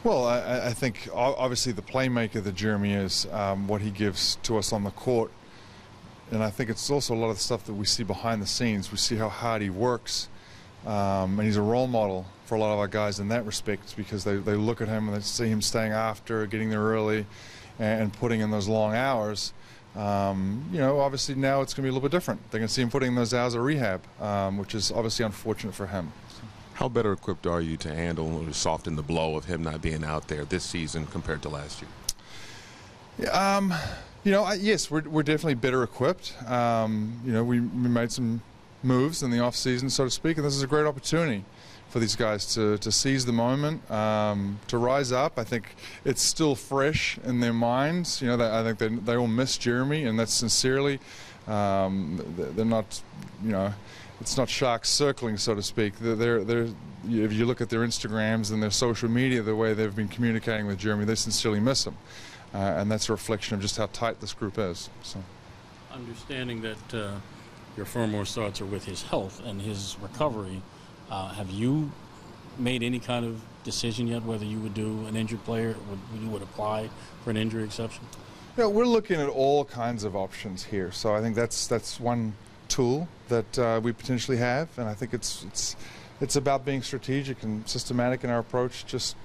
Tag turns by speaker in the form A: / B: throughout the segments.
A: Well, I think obviously the playmaker that Jeremy is, what he gives to us on the court, and I think it's also a lot of the stuff that we see behind the scenes. We see how hard he works, and he's a role model for a lot of our guys in that respect, because they look at him and they see him staying after, getting there early, and putting in those long hours. Obviously now it's going to be a little bit different. They're going to see him putting in those hours of rehab, which is obviously unfortunate for him.
B: How better equipped are you to handle or soften the blow of him not being out there this season compared to last year?
A: Yes, we're definitely better equipped. We made some moves in the off season, so to speak, and this is a great opportunity for these guys to seize the moment, to rise up. I think it's still fresh in their minds. I think they all miss Jeremy, and that's sincerely. They're not, it's not sharks circling, so to speak. If you look at their Instagrams and their social media, the way they've been communicating with Jeremy, they sincerely miss him. And that's a reflection of just how tight this group is. So,
C: understanding that your firmest thoughts are with his health and his recovery, have you made any kind of decision yet whether you would do an injured player, you would apply for an injury exception?
A: We're looking at all kinds of options here. So I think that's one tool that we potentially have, and I think it's about being strategic and systematic in our approach, just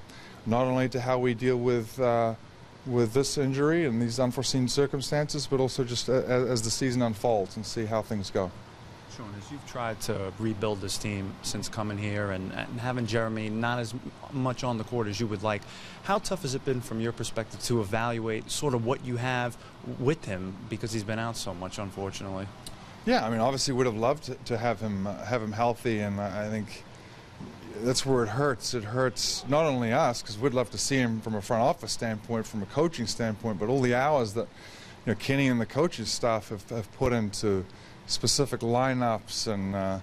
A: not only to how we deal with this injury and these unforeseen circumstances, but also just as the season unfolds and see how things go.
D: Sean, as you've tried to rebuild this team since coming here and having Jeremy not as much on the court as you would like, how tough has it been from your perspective to evaluate sort of what you have with him, because he's been out so much, unfortunately?
A: Yeah, I mean, obviously we'd have loved to have him healthy, and I think that's where it hurts. It hurts not only us, because we'd love to see him from a front office standpoint, from a coaching standpoint, but all the hours that Kenny and the coaching staff have put into specific lineups and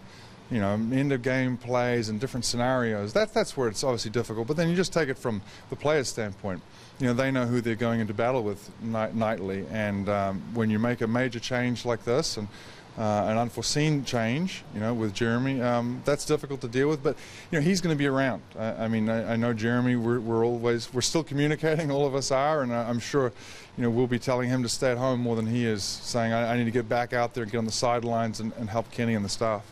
A: end of game plays and different scenarios. That's where it's obviously difficult. But then you just take it from the player's standpoint. They know who they're going into battle with nightly, and when you make a major change like this and an unforeseen change, with Jeremy, that's difficult to deal with. But he's going to be around. I know Jeremy. We're still communicating. All of us are, and I'm sure, we'll be telling him to stay at home more than he is saying, I need to get back out there, get on the sidelines, and help Kenny and the staff.